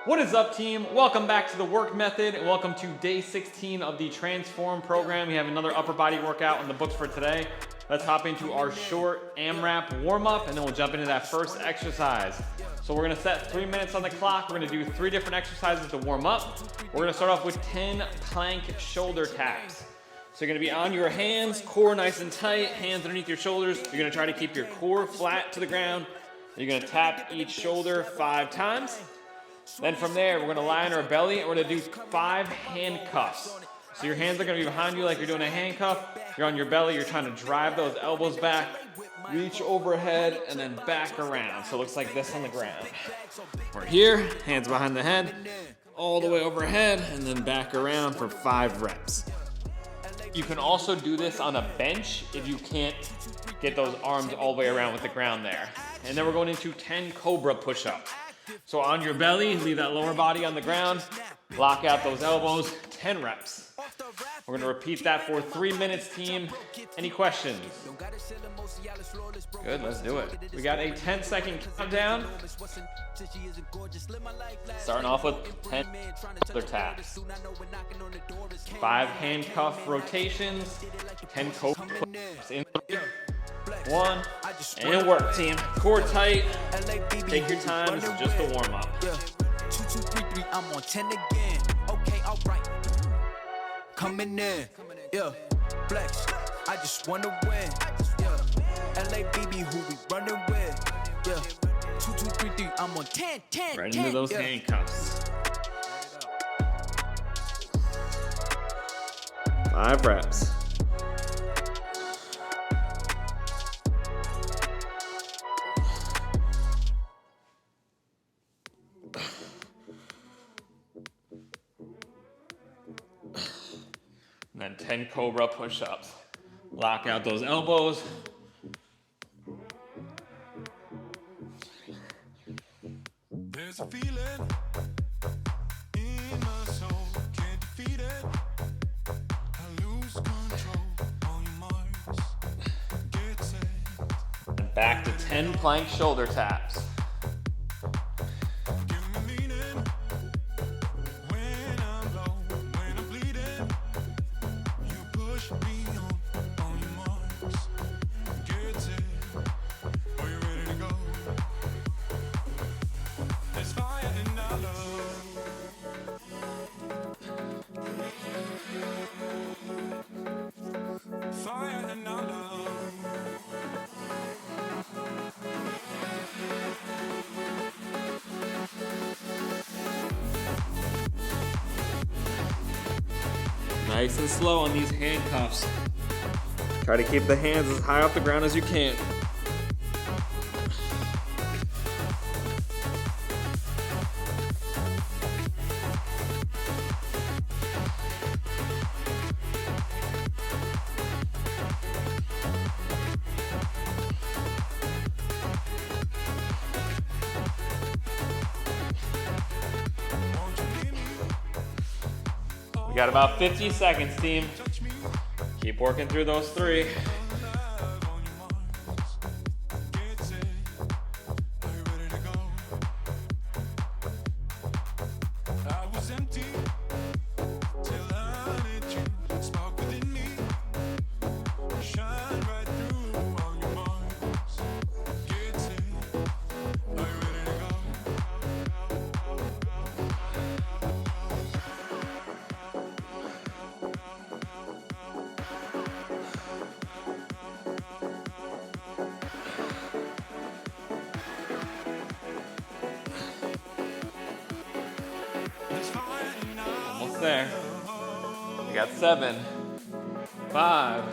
What is up, team? Welcome back to the work method and welcome to day 16 of the Transform program. We have another upper body workout on the books for today. Let's hop into our short AMRAP warm-up and then we'll jump into that first exercise. So we're gonna set 3 minutes on the clock. We're gonna do 3 different exercises to warm up. We're gonna start off with 10 plank shoulder taps. So you're gonna be on your hands, core nice and tight, hands underneath your shoulders. You're gonna try to keep your core flat to the ground. You're gonna tap each shoulder 5 times. Then from there, we're gonna lie on our belly and we're gonna do 5 handcuffs. So your hands are gonna be behind you like you're doing a handcuff. You're on your belly, you're trying to drive those elbows back, reach overhead, and then back around. So it looks like this on the ground. We're here, hands behind the head, all the way overhead, and then back around for 5 reps. You can also do this on a bench if you can't get those arms all the way around with the ground there. And then we're going into 10 Cobra push-ups. So on your belly, leave that lower body on the ground, lock out those elbows, 10 reps. We're gonna repeat that for 3 minutes, team. Any questions? Good, let's do it. We got a 10-second countdown. Starting off with 10 shoulder taps. 5 handcuff rotations, 10 Cobra push-ups. In 1, and work, team. Core tight. Take your time. This is just a warm up. 2, 2, 3, 3. I'm on 10 again. Okay, all right. Coming in, yeah. Flex. I just wanna win, yeah. LABB, who we running with, yeah. 2, 2, 3, 3. I'm on 10, 10, right 10. Into those handcuffs. 5 reps. And then 10 Cobra push-ups. Lock out those elbows. There's a feeling in my soul, can't defeat it. I lose control on your marks. Get set. And back to 10 plank shoulder taps. Nice and slow on these handcuffs. Try to keep the hands as high off the ground as you can. We got about 50 seconds, team. Keep working through those 3. There. We got 7, 5,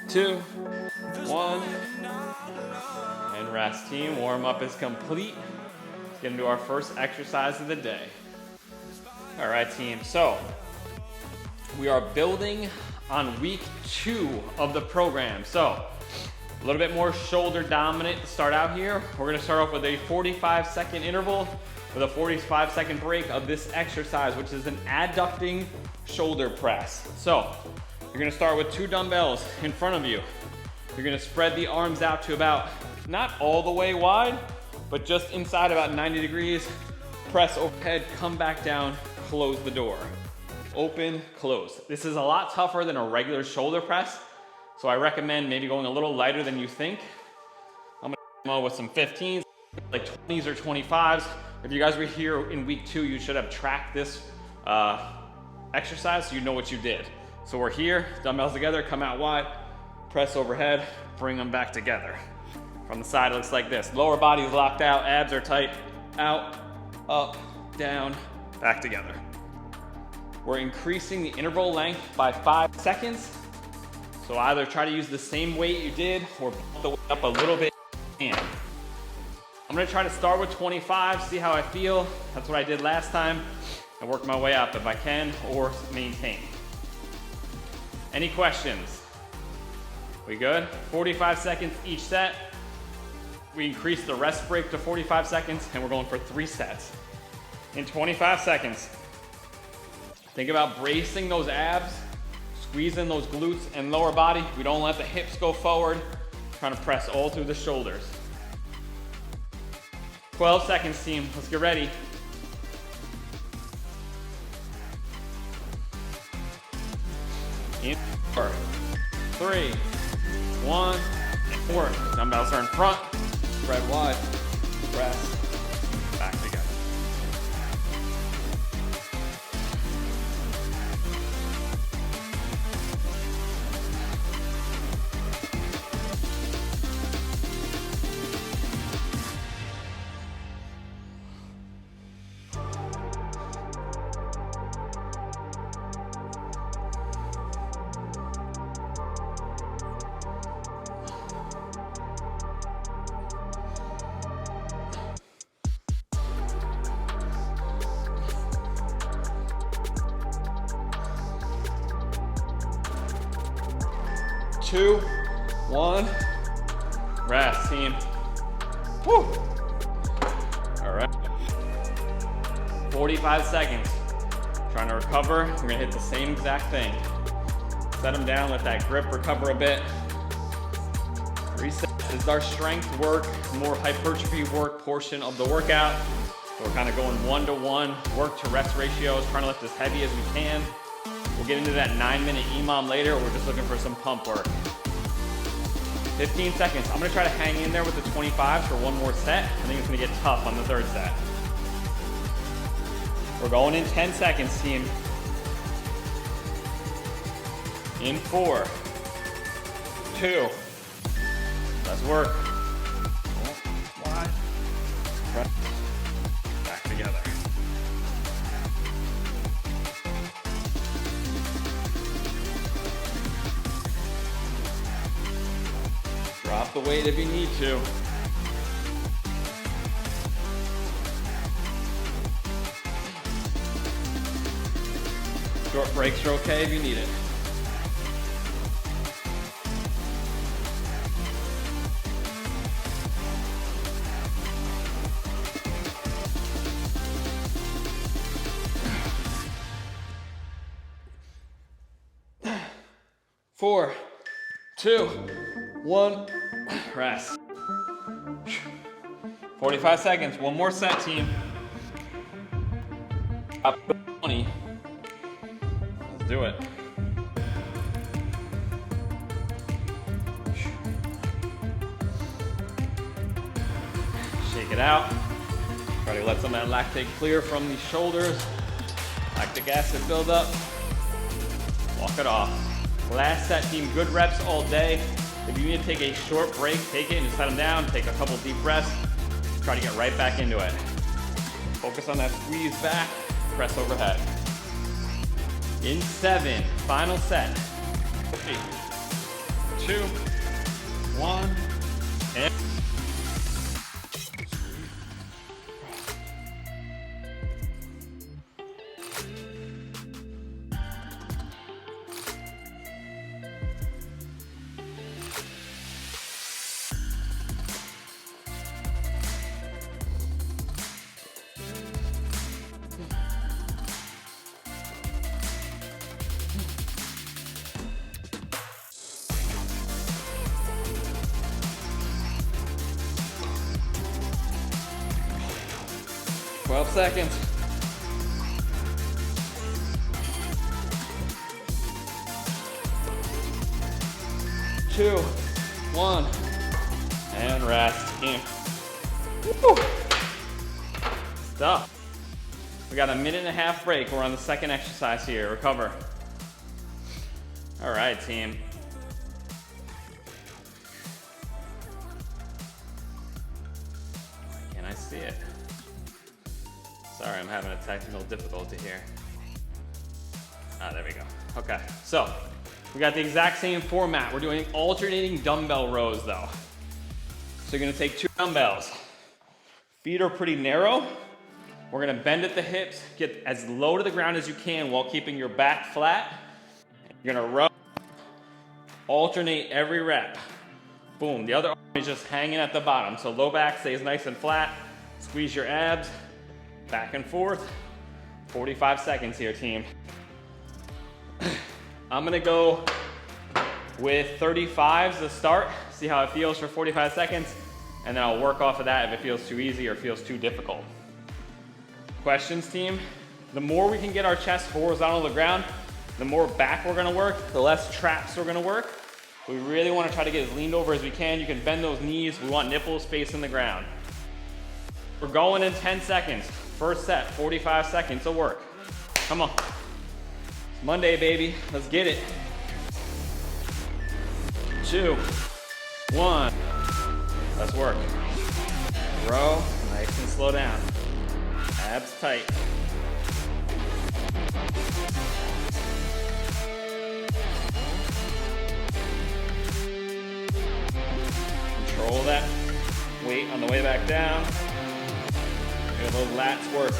2, 1, and rest, team. Warm up is complete. Let's get into our first exercise of the day. All right, team. So we are building on week 2 of the program. So a little bit more shoulder dominant to start out here. We're gonna start off with a 45-second interval with a 45-second break of this exercise, which is an adducting shoulder press. So you're gonna start with 2 dumbbells in front of you. You're gonna spread the arms out to about, not all the way wide, but just inside about 90 degrees. press overhead, come back down, close the door. Open, close. This is a lot tougher than a regular shoulder press, so I recommend maybe going a little lighter than you think. I'm gonna go with some 15s, like 20s or 25s. If you guys were here in week 2, you should have tracked this exercise so you know what you did. So we're here, dumbbells together, come out wide, press overhead, bring them back together. From the side, it looks like this. Lower body is locked out, abs are tight, out, up, down, back together. We're increasing the interval length by 5 seconds. So either try to use the same weight you did or bump the weight up a little bit. I'm gonna try to start with 25, see how I feel. That's what I did last time. And work my way up if I can, or maintain. Any questions? We good? 45 seconds each set. We increase the rest break to 45 seconds, and we're going for 3 sets. In 25 seconds, think about bracing those abs, squeezing those glutes and lower body. We don't let the hips go forward. Trying to press all through the shoulders. 12 seconds, team. Let's get ready. In 4, 3, 1, and work. Dumbbells are in front. Spread wide. Press. Back together. Two, 1, rest, team. Woo. All right. 45 seconds. Trying to recover. We're gonna hit the same exact thing. Set them down, let that grip recover a bit. Reset. This is our strength work, more hypertrophy work portion of the workout. So we're kind of going 1-to-1 work to rest ratios, trying to lift as heavy as we can. We'll get into that 9-minute EMOM later. We're just looking for some pump work. 15 seconds. I'm gonna try to hang in there with the 25s for one more set. I think it's gonna get tough on the 3rd set. We're going in 10 seconds, team. In 4, 2, let's work. Wide, press, back together. Drop the weight if you need to. Short breaks are okay if you need it. Four, 2, 1, rest. 45 seconds, one more set, team. Up to 20. Let's do it. Shake it out. Try to let some of that lactate clear from the shoulders. Lactic acid build up. Walk it off. Last set, team. Good reps all day. If you need to take a short break, take it and just set them down. Take a couple deep breaths. Try to get right back into it. Focus on that squeeze back. Press overhead. In 7, final set. 3, 2, 1, and 12 seconds. 2, 1, and rest. Woo. Stop. We got a 1.5-minute break. We're on the second exercise here. Recover. All right, team. Can I see it? Sorry, I'm having a technical difficulty here. Ah, there we go. Okay, so we got the exact same format. We're doing alternating dumbbell rows though. So you're gonna take 2 dumbbells. Feet are pretty narrow. We're gonna bend at the hips, get as low to the ground as you can while keeping your back flat. You're gonna row, alternate every rep. Boom, the other arm is just hanging at the bottom. So low back stays nice and flat. Squeeze your abs, back and forth. 45 seconds here, team. I'm gonna go with 35s to start, see how it feels for 45 seconds, and then I'll work off of that if it feels too easy or feels too difficult. Questions, team? The more we can get our chest horizontal to the ground, the more back we're gonna work, the less traps we're gonna work. We really wanna try to get as leaned over as we can. You can bend those knees. We want nipples facing the ground. We're going in 10 seconds. First set, 45 seconds of work. Come on. It's Monday, baby. Let's get it. 2, 1. Let's work. Row, nice and slow down. Abs tight. Control that weight on the way back down. Get those lats work.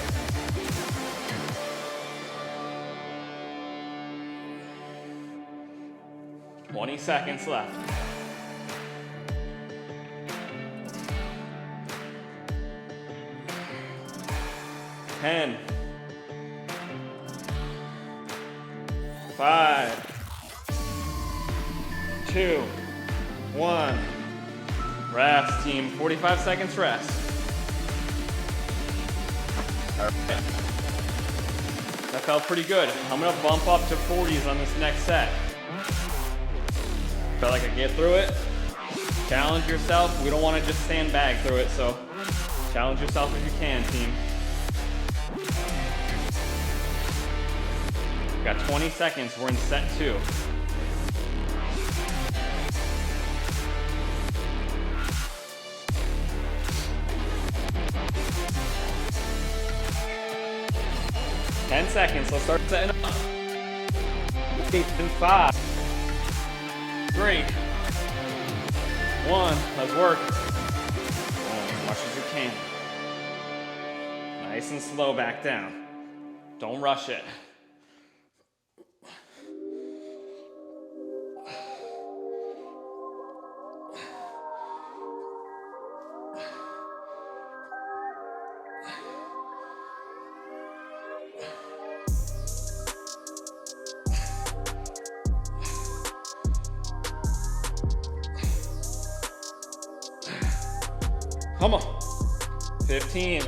$20 seconds left. 10, 5, 2, 1. Rest, team. 45 seconds rest. All right. That felt pretty good. I'm gonna bump up to 40s on this next set. Felt like I get through it. Challenge yourself. We don't want to just sandbag through it, so challenge yourself if you can, team. We've got 20 seconds. We're in set 2. Ten seconds. Let's start setting up. 8 and 5, 3, 1. Let's work. As much as you can. Nice and slow back down. Don't rush it. Come on. 15.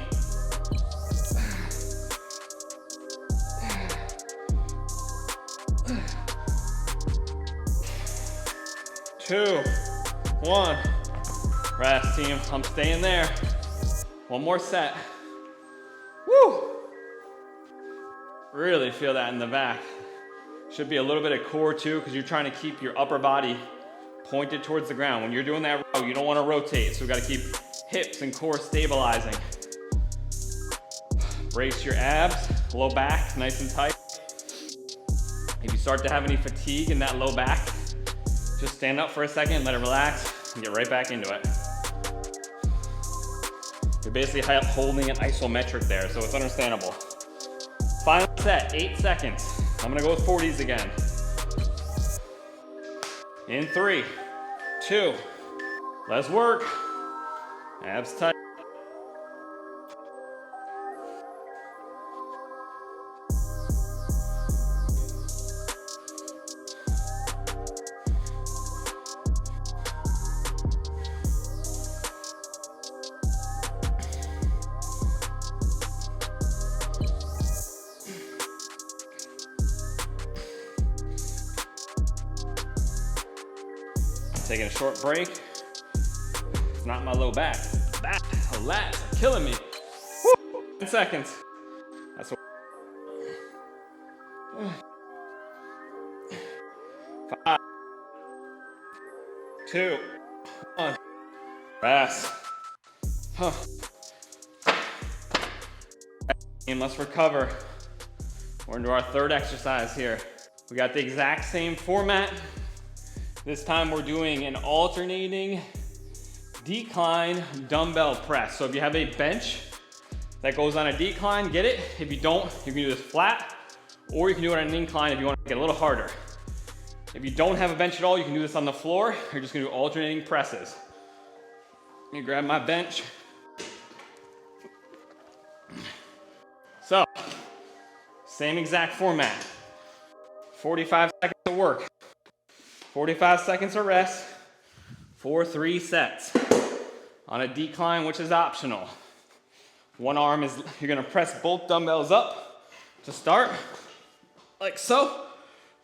2, 1. Rest, team. I'm staying there. One more set. Woo! Really feel that in the back. Should be a little bit of core too, because you're trying to keep your upper body pointed towards the ground. When you're doing that row, you don't want to rotate, so we got to keep hips and core stabilizing. Brace your abs, low back, nice and tight. If you start to have any fatigue in that low back, just stand up for a second, let it relax, and get right back into it. You're basically holding an isometric there, so it's understandable. Final set, 8 seconds. I'm gonna go with 40s again. In 3, 2, let's work. Abs tight. Taking a short break. It's not my low back. Back, lats are killing me. Woo! 10 seconds. That's what. 5, 2, 1. Rest. Huh. And let's recover. We're into our third exercise here. We got the exact same format. This time we're doing an alternating decline dumbbell press. So if you have a bench that goes on a decline, get it. If you don't, you can do this flat, or you can do it on an incline if you want to make it a little harder. If you don't have a bench at all, you can do this on the floor. You're just gonna do alternating presses. Let me grab my bench. So, same exact format. 45 seconds of work, 45 seconds of rest, for 3 sets. On a decline, which is optional. One arm is, you're gonna press both dumbbells up to start, like so.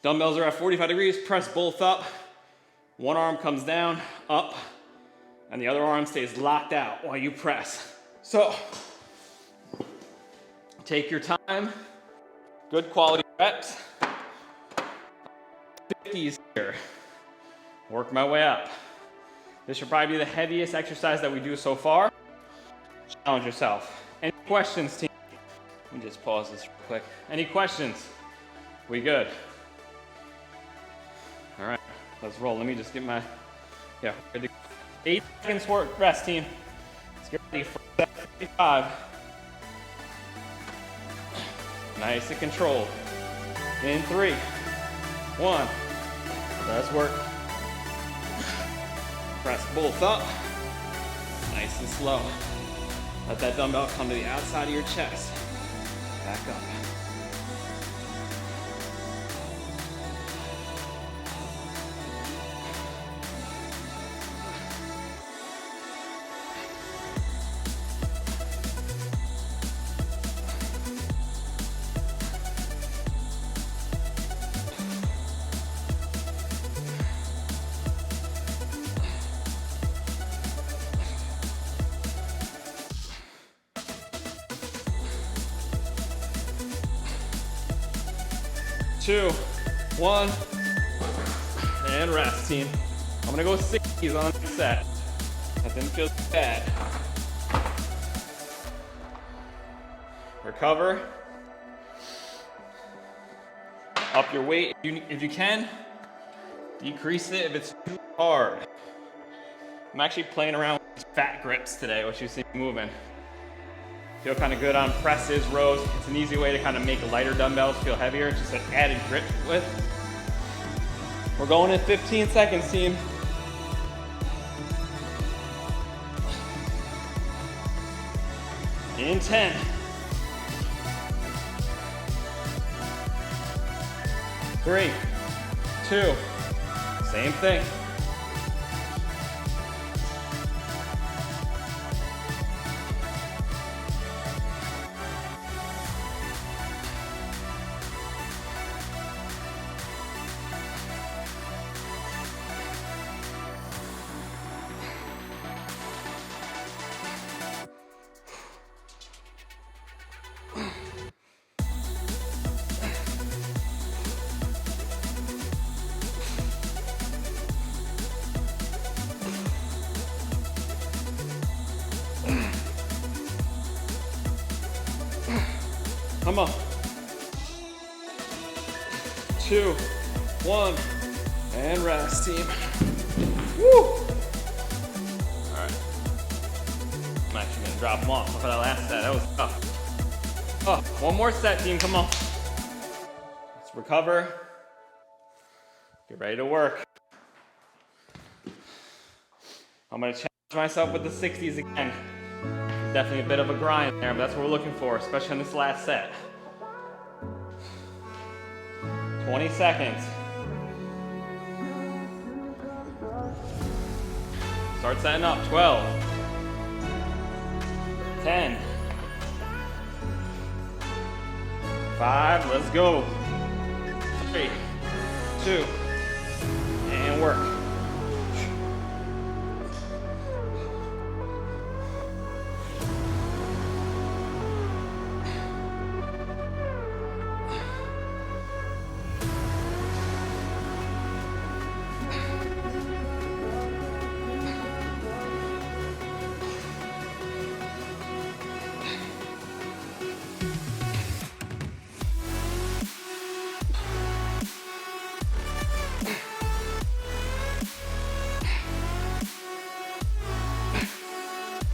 Dumbbells are at 45 degrees, press both up. One arm comes down, up, and the other arm stays locked out while you press. So, take your time, good quality reps. 50s here. Work my way up. This should probably be the heaviest exercise that we do so far. Challenge yourself. Any questions, team? Let me just pause this real quick. Any questions? We good? All right, let's roll. Let me just get my, yeah, 8 seconds for rest, team. Let's get ready for set 55. Nice and controlled. In 3, 1. Let's work. Press both up. Nice and slow. Let that dumbbell come to the outside of your chest. Back up. Two, 1, and rest, team. I'm gonna go 60s on the next set. That didn't feel bad. Recover. Up your weight if you can. Decrease it if it's too hard. I'm actually playing around with these fat grips today, which you see me moving. Feel kind of good on presses, rows. It's an easy way to kind of make lighter dumbbells feel heavier. It's just an added grip width. We're going in 15 seconds, team. In 10. 3, 2, same thing. Come on. 2, 1, and rest, team. Woo! All right. I'm actually gonna drop them off. Look at that last set. That was tough. Oh, one more set, team. Come on. Let's recover. Get ready to work. I'm gonna challenge myself with the 60s again. Definitely a bit of a grind there, but that's what we're looking for, especially on this last set. 20 seconds. Start setting up. 12. 10. 5. Let's go. 3, 2, and work.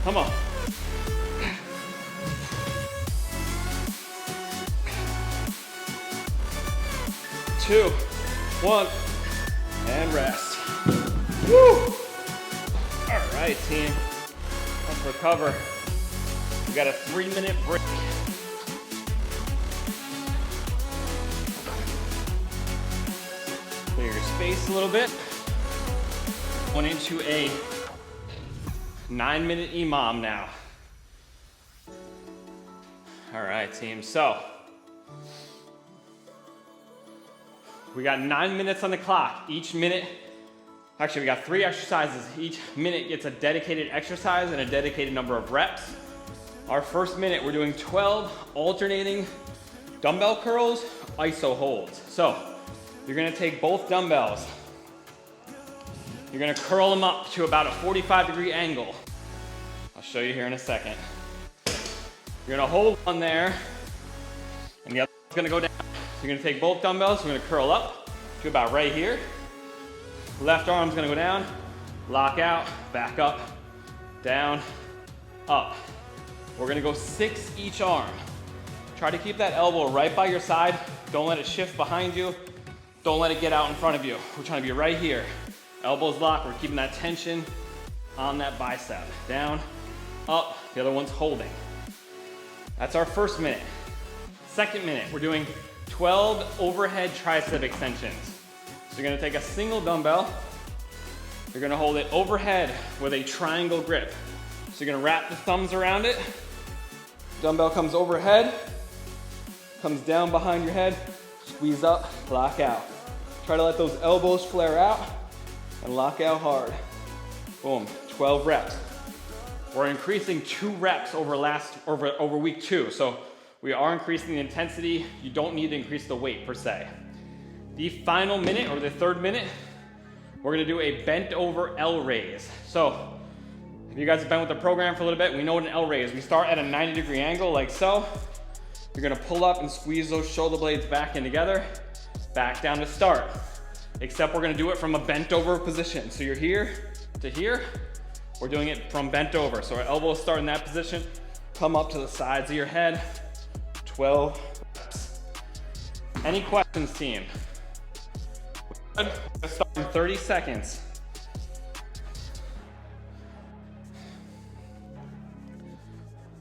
Come on. 2, 1, and rest. Woo! All right, team. Let's recover. We got a 3-minute break. Clear your space a little bit. Going into a 9-minute EMOM now. All right, team. So we got 9 minutes on the clock. Each minute, actually we got 3 exercises. Each minute gets a dedicated exercise and a dedicated number of reps. Our first minute, we're doing 12 alternating dumbbell curls, iso holds. So you're gonna take both dumbbells. You're gonna curl them up to about a 45-degree angle. I'll show you here in a second. You're gonna hold one there, and the other one's gonna go down. You're gonna take both dumbbells, we're gonna curl up to about right here. Left arm's gonna go down, lock out, back up, down, up. We're gonna go 6 each arm. Try to keep that elbow right by your side. Don't let it shift behind you. Don't let it get out in front of you. We're trying to be right here. Elbows locked, we're keeping that tension on that bicep. Down, up, the other one's holding. That's our first minute. Second minute, we're doing 12 overhead tricep extensions. So you're gonna take a single dumbbell, you're gonna hold it overhead with a triangle grip. So you're gonna wrap the thumbs around it, dumbbell comes overhead, comes down behind your head, squeeze up, lock out. Try to let those elbows flare out and lock out hard. Boom, 12 reps. We're increasing 2 reps over week 2. So we are increasing the intensity. You don't need to increase the weight per se. The final minute, or the third minute, we're gonna do a bent over L raise. So if you guys have been with the program for a little bit, we know what an L raise is. We start at a 90-degree angle like so. You're gonna pull up and squeeze those shoulder blades back in together, back down to start. Except we're gonna do it from a bent over position. So you're here to here, we're doing it from bent over. So our elbows start in that position, come up to the sides of your head, 12 reps. Any questions, team? Good. Let's start in 30 seconds.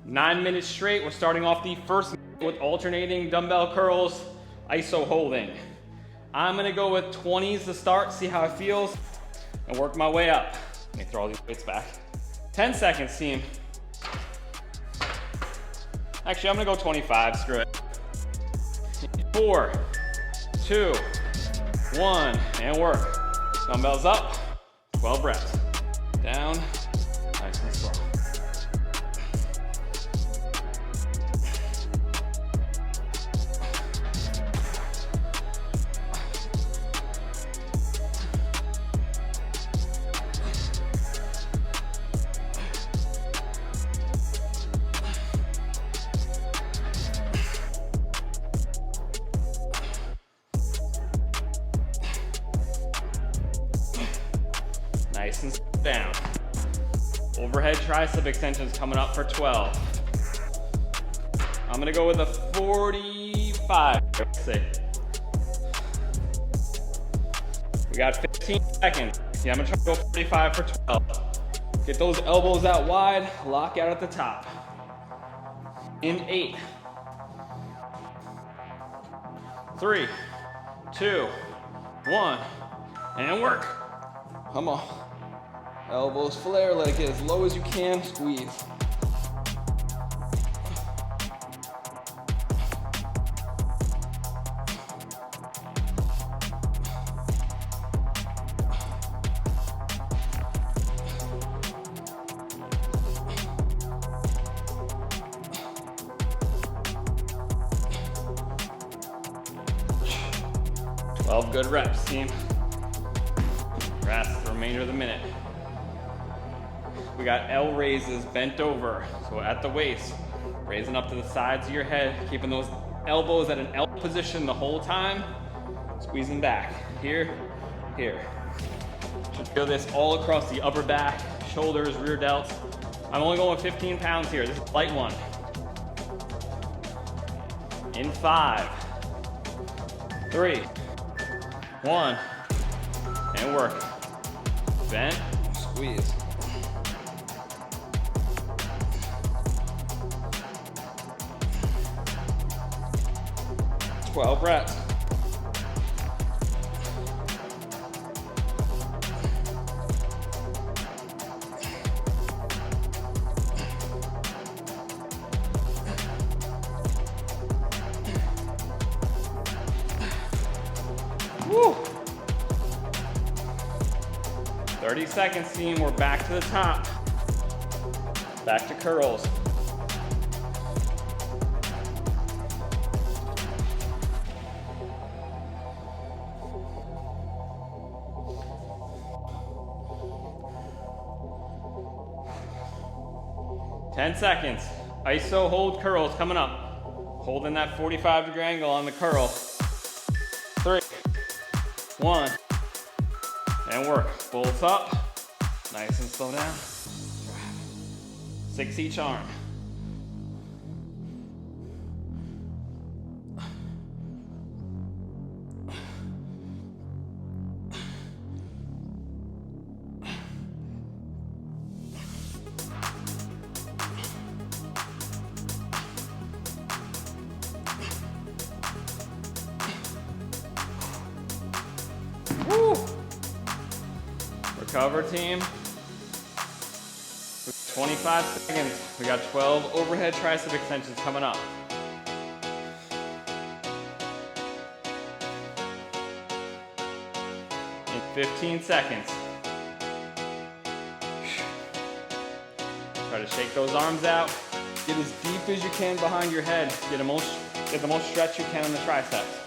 Nine minutes straight. We're starting off the first minute with alternating dumbbell curls, iso holding. I'm gonna go with 20s to start, see how it feels, and work my way up. Let me throw all these weights back. 10 seconds, team. Actually, I'm gonna go 25, screw it. 4, 2, 1, and work. Dumbbells up, 12 reps. Down, nice and slow. Nice and down. Overhead tricep extensions coming up for 12. I'm gonna go with a 45. Let's see. We got 15 seconds. Yeah, I'm gonna try to go 45 for 12. Get those elbows out wide, lock out at the top. In 8, 3, 2, 1, and work. Come on. Elbows flare, let it get as low as you can, squeeze. Good reps, team. Rest the remainder of the minute. We got L raises bent over, so at the waist, raising up to the sides of your head, keeping those elbows at an L position the whole time, squeezing back, here, here. Should feel this all across the upper back, shoulders, rear delts, I'm only going with 15 pounds here. This is a light one. In 5, 3, 1, and work. Bent, squeeze. 12 reps. Woo. 30 seconds, team. We're back to the top. Back to curls. Ten seconds. ISO hold curls coming up. Holding that 45-degree angle on the curl. 3, 1, and work. Bolts up. Nice and slow down. 6 each arm. Woo. Recover, team. 25 seconds. We got 12 overhead tricep extensions coming up. In 15 seconds. Try to shake those arms out. Get as deep as you can behind your head. Get the most stretch you can in the triceps.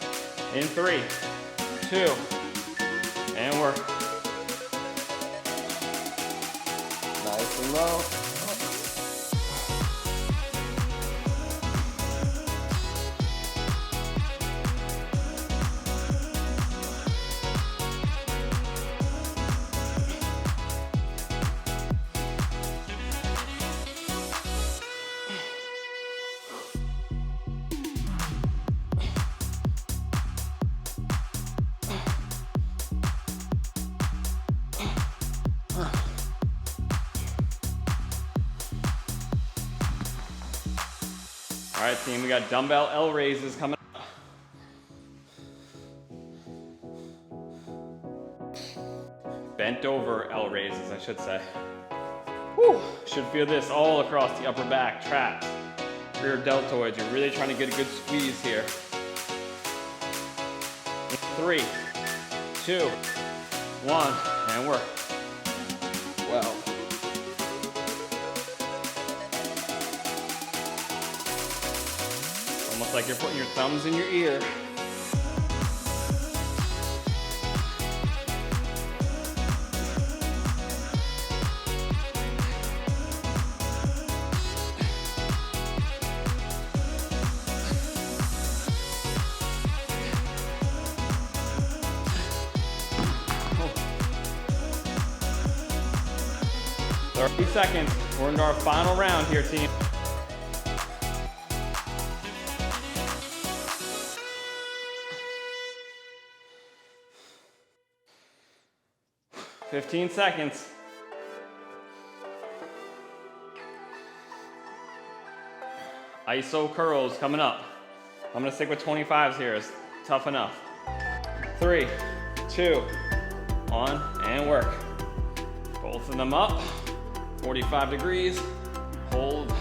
In 3, 2, and work. Nice and low. All right, team, we got dumbbell L raises coming up. Bent over L raises, I should say. Whew. Should feel this all across the upper back, traps, rear deltoids. You're really trying to get a good squeeze here. 3, 2, 1, and work. 12. Almost like you're putting your thumbs in your ear. Oh. 30 seconds. We're into our final round here, team. Fifteen seconds. ISO curls coming up. I'm gonna stick with 25s here. It's tough enough. 3, 2, 1, and work. Both of them up. 45 degrees. Hold.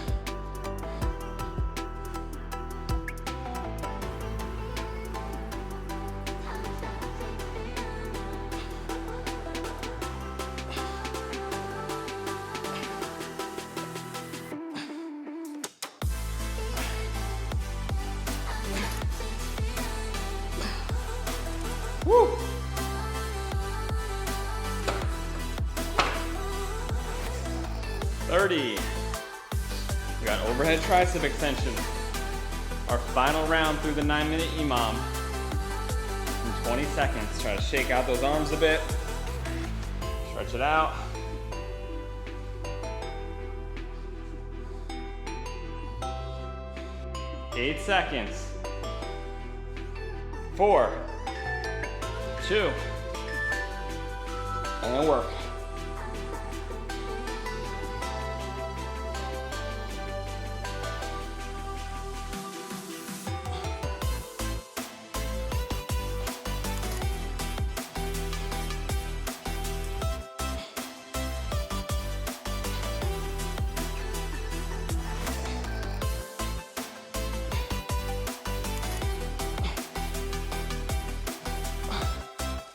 Woo! We got overhead tricep extensions. Our final round through the 9-minute EMOM. In 20 seconds. Try to shake out those arms a bit. Stretch it out. 8 seconds. 4, 2, and work.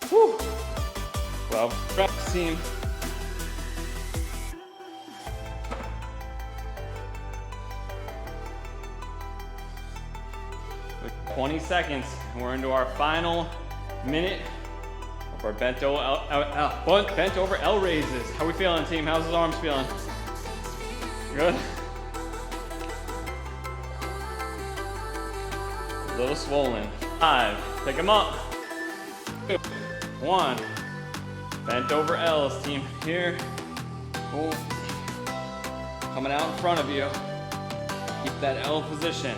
Whew. 12 reps, team. With 20 seconds, we're into our final minute of our bent over L raises. How we feeling, team? How's his arms feeling? Good? A little swollen. 5, pick them up. 2, 1, bent over L's, team. Here, oh, coming out in front of you. Keep that L position.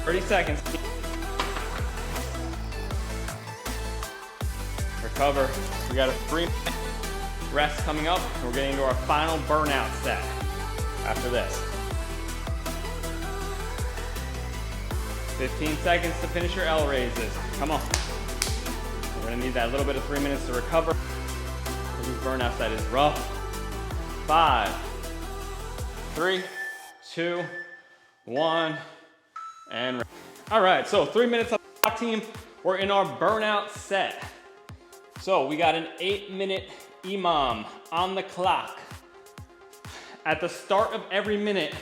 Thirty seconds. Recover. We got a 3-minute rest coming up. We're getting into our final burnout set after this. 15 seconds to finish your L raises. Come on. We're gonna need that little bit of 3 minutes to recover. This burnout set is rough. 5, 3, 2, 1. And all right, so 3 minutes of the team. We're in our burnout set. So we got an 8-minute EMOM on the clock. At the start of every minute,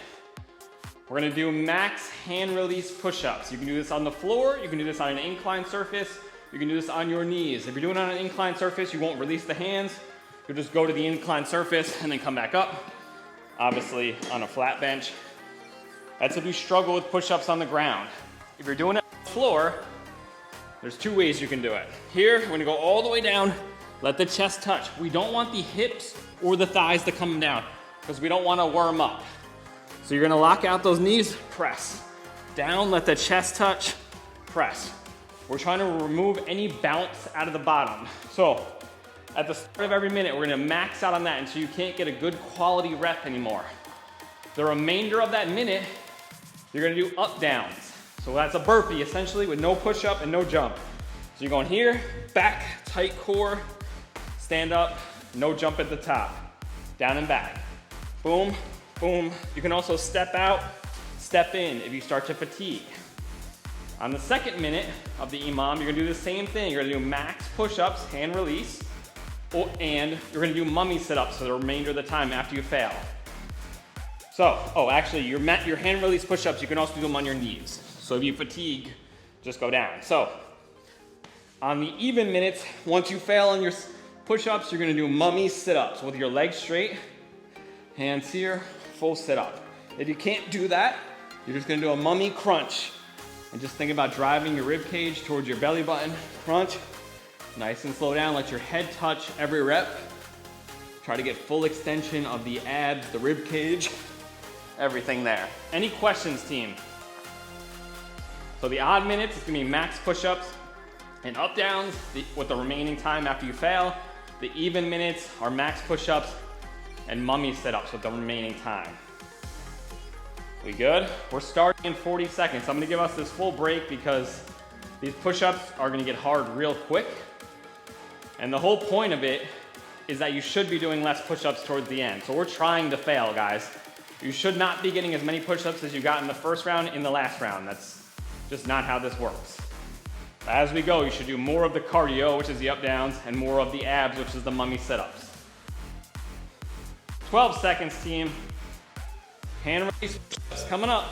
we're gonna do max hand release push-ups. You can do this on the floor, you can do this on an inclined surface, you can do this on your knees. If you're doing it on an inclined surface, you won't release the hands. You'll just go to the inclined surface and then come back up. Obviously on a flat bench. That's if you struggle with push-ups on the ground. If you're doing it on the floor, there's 2 ways you can do it. Here, we're gonna go all the way down, let the chest touch. We don't want the hips or the thighs to come down because we don't wanna warm up. So you're gonna lock out those knees, press. Down, let the chest touch, press. We're trying to remove any bounce out of the bottom. So at the start of every minute, we're gonna max out on that until you can't get a good quality rep anymore. The remainder of that minute, you're gonna do up downs. So that's a burpee essentially with no push up and no jump. So you're going here, back, tight core, stand up, no jump at the top, down and back. Boom, boom. You can also step out, step in if you start to fatigue. On the second minute of the EMOM, you're gonna do the same thing. You're gonna do max push-ups, hand release, and you're gonna do mummy sit-ups for the remainder of the time after you fail. So, actually, your hand release push-ups, you can also do them on your knees. So if you fatigue, just go down. So, on the even minutes, once you fail on your push-ups, you're gonna do mummy sit-ups with your legs straight, hands here, full sit-up. If you can't do that, you're just gonna do a mummy crunch. And just think about driving your rib cage towards your belly button. Crunch, nice and slow down, let your head touch every rep. Try to get full extension of the abs, the rib cage, everything there. Any questions, team? So the odd minutes is gonna be max push-ups and up downs with the remaining time after you fail. The even minutes are max push-ups and mummy sit-ups with the remaining time. We good? We're starting in 40 seconds. I'm gonna give us this full break because these push-ups are gonna get hard real quick. And the whole point of it is that you should be doing less push-ups towards the end. So we're trying to fail, guys. You should not be getting as many push-ups as you got in the first round in the last round. That's just not how this works. As we go, you should do more of the cardio, which is the up downs, and more of the abs, which is the mummy sit-ups. 12 seconds, team. Hand release push-ups coming up.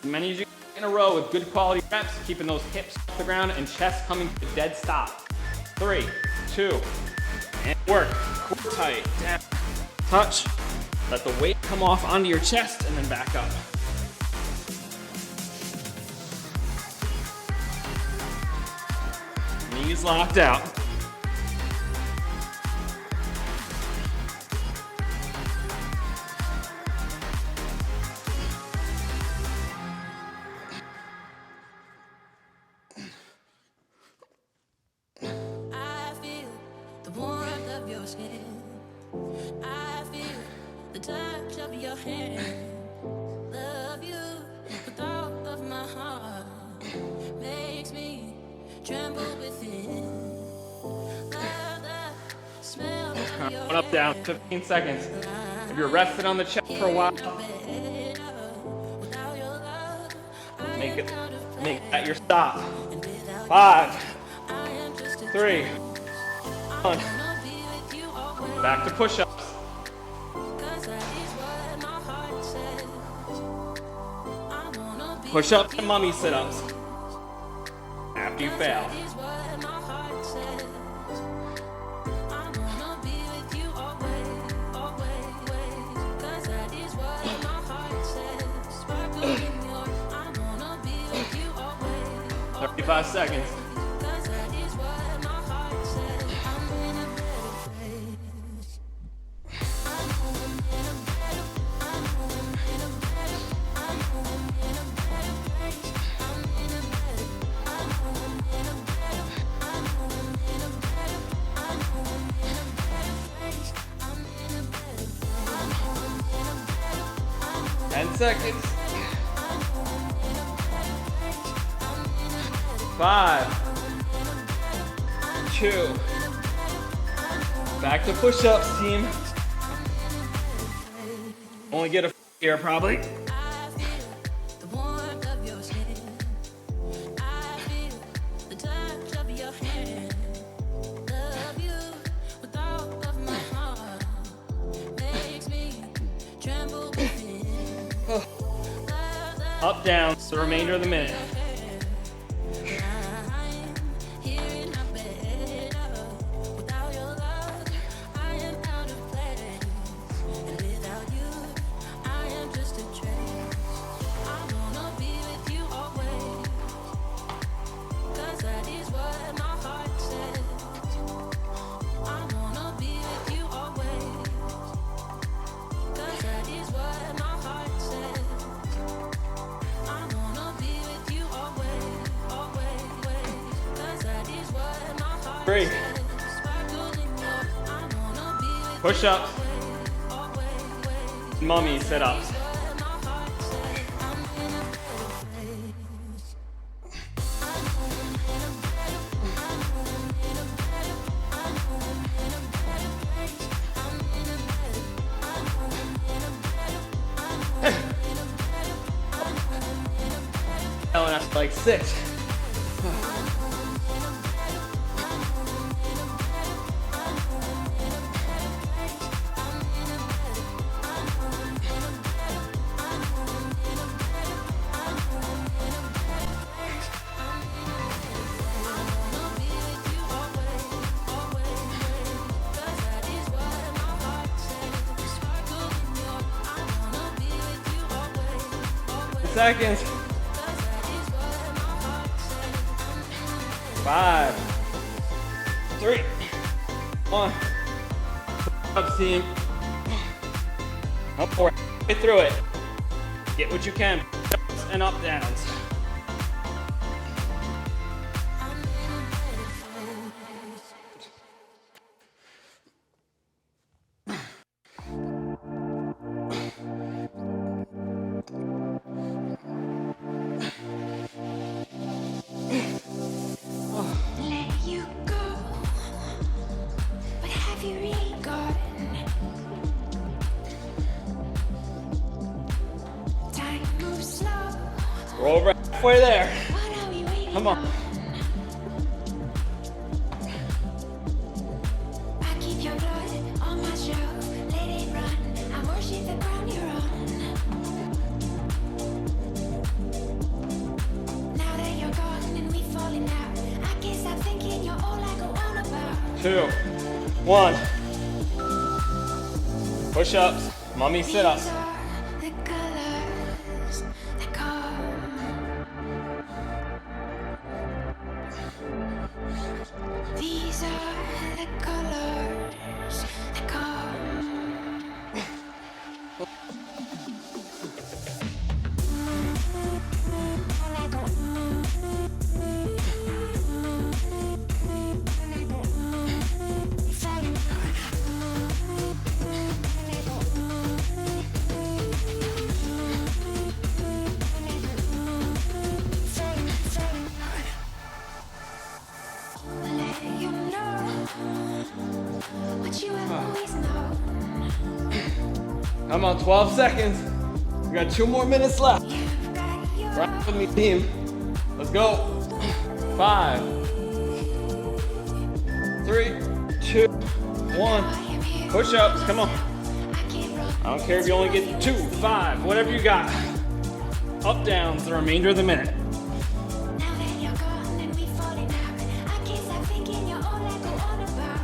As many as you can in a row with good quality reps, keeping those hips off the ground and chest coming to a dead stop. 3, 2, And work. Core tight. Down. Touch. Let the weight come off onto your chest and then back up. Knees locked out. I feel the warmth of your skin. I feel the touch of your hand. Love you with all of my heart. Makes me tremble within. Love the smell of your One up, down, 15 seconds. If you're resting on the chest for a while, make that your stop. 5, 3, 1. Back to push-ups. Push-ups and mummy sit-ups. After you fail. Five seconds. Seconds. 5, 2. Back to push-ups, team. Only get a here probably. Up, down, the remainder of the minute. Three. Push-ups. Mummy sit-ups. And that's like 6. Seconds. 5, 3, 1. Up, team. Up for it. Get through it. Get what you can. Ups and up downs. We're over halfway there. Come on. I keep your blood on my shelf, let it run. I worship the ground you're on. Now that you're gone and we've fallen out, I can't stop thinking you're all I go on about. 2, 1. Push-ups, mummy sit-ups. These are the colors that come. These are the colors that come. Let you know what you have always known. Come on, 12 seconds. We got 2 more minutes left. You've got your Rock with me, team. Let's go. 5, 3, 2, 1. Push-ups, come on. I don't care if you only get 2, 5, whatever you got. Up, downs the remainder of the minute. Now that you're gone and we falling out, I can't stop thinking you're all I go on about.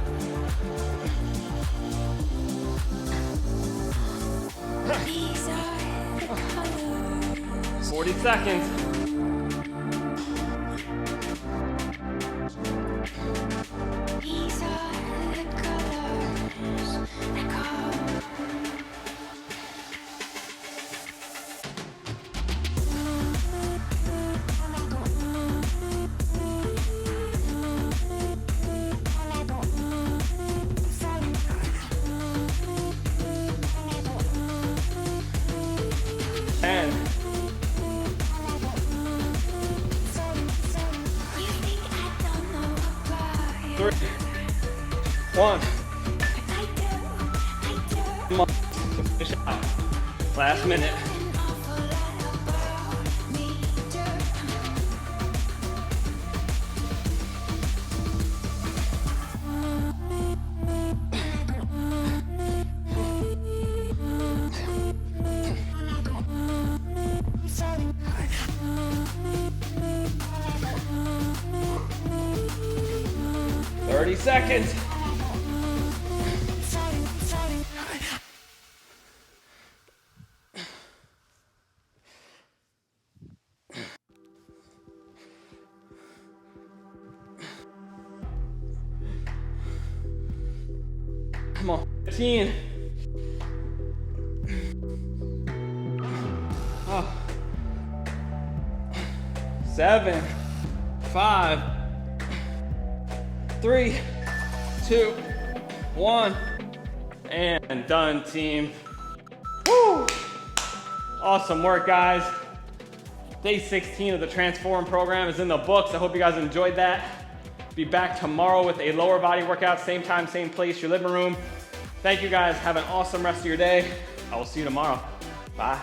These are the colors. 40 seconds. These are the colors that come. 10, You think I don't know about you? 3, 1. I do. Come on. Finish it out. Last minute. An awful lot about me too. 30 seconds. Come on. 15. Oh. 7, 5, 3, 2, 1, and done, team. Woo! Awesome work, guys. Day 16 of the Transform program is in the books. I hope you guys enjoyed that. Be back tomorrow with a lower body workout, same time, same place, your living room. Thank you guys. Have an awesome rest of your day. I will see you tomorrow. Bye.